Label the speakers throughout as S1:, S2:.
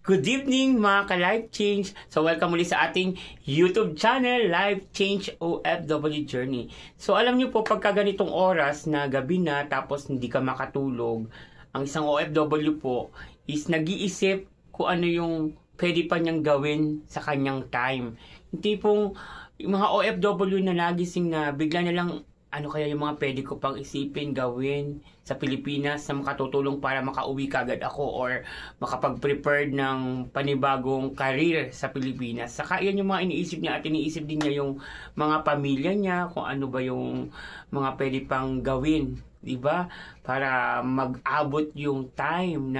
S1: Good evening mga ka-Life Change! So welcome muli sa ating YouTube channel, Life Change OFW Journey. So alam niyo po, pagka ganitong oras na gabi na tapos hindi ka makatulog, ang isang OFW po is nag-iisip kung ano yung pwede pa niyang gawin sa kanyang time. Hindi pong yung mga OFW na nagising na bigla na lang ano kaya yung mga pwede ko pang isipin, gawin sa Pilipinas na makatutulong para makauwi kagad ako or makapag-prepare ng panibagong career sa Pilipinas. Saka yan yung mga iniisip niya at iniisip din niya yung mga pamilya niya, kung ano ba yung mga pwede pang gawin, di ba? Para mag-abot yung time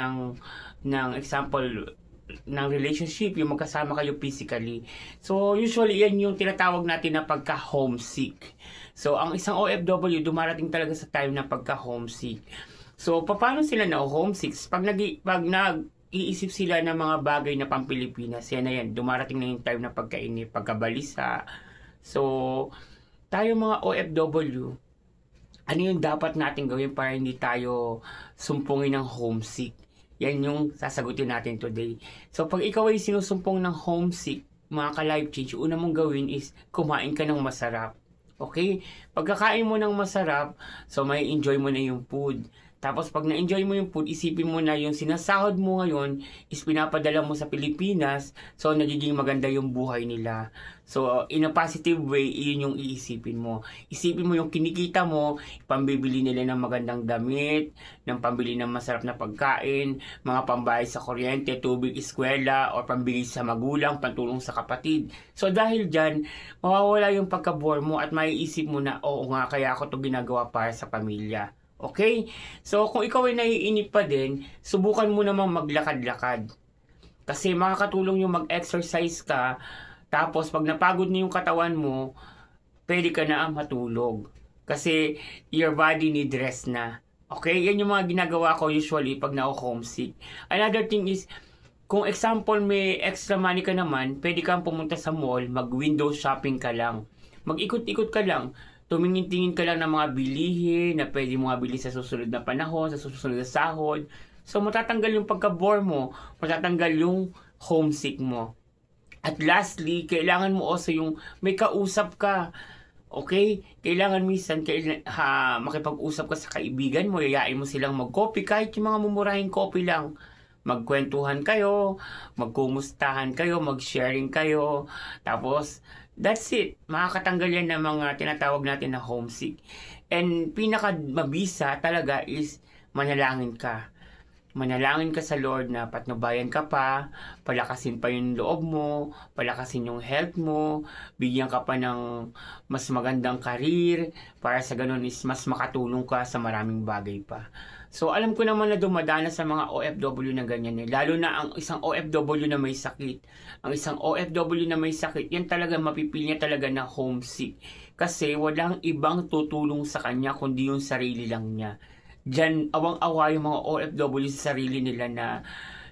S1: ng example, ng relationship, yung magkasama kayo physically. So, usually, yan yung tinatawag natin na pagka-homesick. So, ang isang OFW, dumarating talaga sa time na pagka-homesick. So, paano sila na-homesick? Pag nag-iisip sila ng mga bagay na pang-Pilipinas, yan na yan, dumarating na yung time na pagkainip, pagkabalisa. So, tayo mga OFW, ano yung dapat natin gawin para hindi tayo sumpungin ng homesick? Yan yung sasagutin natin today. So, pag ikaw ay sinusumpong ng homesick, mga ka-life change, una mong gawin is kumain ka ng masarap. Okay? Pagkakain mo ng masarap, so may enjoy mo na yung food. Tapos, pag na-enjoy mo yung food, isipin mo na yung sinasahod mo ngayon is pinapadala mo sa Pilipinas, so nagiging maganda yung buhay nila. So, in a positive way, yun yung iisipin mo. Isipin mo yung kinikita mo, pambibili nila ng magandang damit, ng pambili ng masarap na pagkain, mga pambayad sa kuryente, tubig, eskwela, or pambili sa magulang, pantulong sa kapatid. So, dahil dyan, mawawala yung pagka-bore mo at maiisip mo na, oo nga, kaya ako to ginagawa para sa pamilya. Okay? So, kung ikaw ay naiinip pa din, subukan mo namang maglakad-lakad. Kasi makakatulong yung mag-exercise ka, tapos pag napagod na yung katawan mo, pwede ka na matulog. Kasi your body need rest na. Okay? Yan yung mga ginagawa ko usually pag na-homesick. Another thing is, kung example may extra money ka naman, pwede kang pumunta sa mall, mag-window shopping ka lang. Mag-ikot-ikot ka lang. Tumingin-tingin ka lang ng mga bilihin na pwede mo mabili sa susunod na panahon, sa susunod na sahod. So, matatanggal yung pagka-bore mo, matatanggal yung homesick mo. At lastly, kailangan mo also yung may kausap ka. Okay? Kailangan minsan makipag-usap ka sa kaibigan mo, yayain mo silang mag-coffee, kahit yung mga mumurahing coffee lang. Magkwentuhan kayo, magkumustahan kayo, mag-sharing kayo. Tapos, that's it. Makakatanggal yan ng mga tinatawag natin na homesick. And pinaka-mabisa talaga is manalangin ka. Manalangin ka sa Lord na patnubayan ka pa, palakasin pa yung loob mo, palakasin yung health mo, bigyan ka pa ng mas magandang career, para sa ganun is mas makatulong ka sa maraming bagay pa. So, alam ko naman na dumadana sa mga OFW na ganyan eh. Lalo na ang isang OFW na may sakit. Ang isang OFW na may sakit, yan talaga mapipil niya talaga na homesick. Kasi walang ibang tutulong sa kanya kundi yung sarili lang niya. Diyan, awang-awa yung mga OFW sa sarili nila na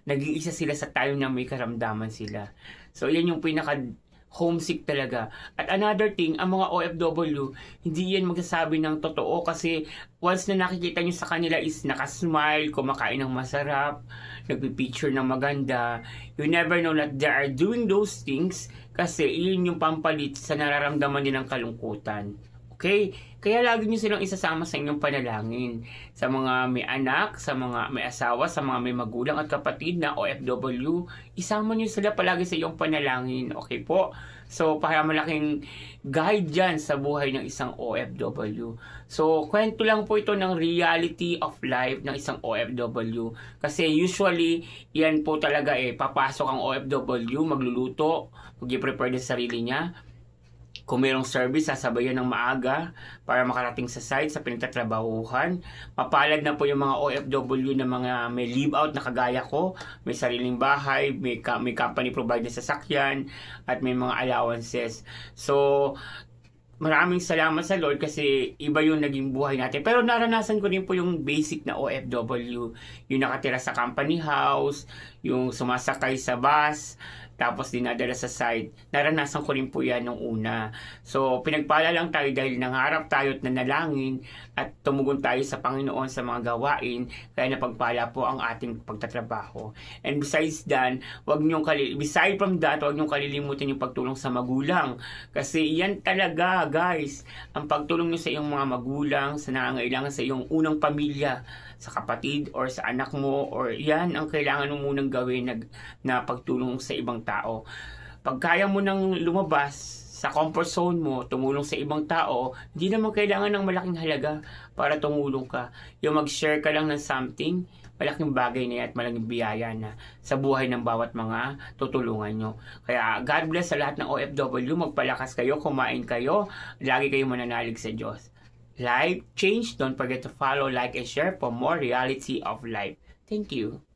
S1: nag-iisa sila sa time na may karamdaman sila. So, yan yung pinaka-homesick talaga. At another thing, ang mga OFW, hindi yan magsasabi ng totoo kasi once na nakikita nyo sa kanila is nakasmile, kumakain ng masarap, nagpipicture ng maganda, you never know that they are doing those things kasi yun yung pampalit sa nararamdaman nilang kalungkutan. Okay? Kaya lagi nyo silang isasama sa inyong panalangin. Sa mga may anak, sa mga may asawa, sa mga may magulang at kapatid na OFW, isama nyo sila palagi sa iyong panalangin. Okay po? So, para malaking guide dyan sa buhay ng isang OFW. So, kwento lang po ito ng reality of life ng isang OFW. Kasi usually, yan po talaga papasok ang OFW, magluluto, mag-i-prepare sa sarili niya. Kung mayroong service, sasabayan ng maaga para makarating sa site, sa pinagtatrabahuhan. Mapalad na po yung mga OFW na mga may live out na kagaya ko. May sariling bahay, may company provide na sasakyan, at may mga allowances. So, maraming salamat sa Lord kasi iba yung naging buhay natin. Pero naranasan ko rin po yung basic na OFW. Yung nakatira sa company house, yung sumasakay sa bus, tapos dinadala sa site. Naranasan ko rin po yan nung una. So, pinagpala lang tayo dahil nangarap tayo at nanalangin at tumugon tayo sa Panginoon sa mga gawain, kaya napagpala po ang ating pagtatrabaho. And besides beside from that, huwag niyong kalilimutan yung pagtulong sa magulang. Kasi yan talaga, guys, ang pagtulong niyo sa iyong mga magulang, sa nangangailangan sa iyong unang pamilya, sa kapatid or sa anak mo, or yan ang kailangan mo munang gawin na pagtulong sa ibang tao. Pag kaya mo nang lumabas sa comfort zone mo, tumulong sa ibang tao, hindi naman kailangan ng malaking halaga para tumulong ka. Yung mag-share ka lang ng something, malaking bagay na yan at malaking biyaya na sa buhay ng bawat mga tutulungan nyo. Kaya God bless sa lahat ng OFW, magpalakas kayo, kumain kayo, lagi kayo mananalig sa Diyos. Life change, don't forget to follow, like, and share for more reality of life. Thank you.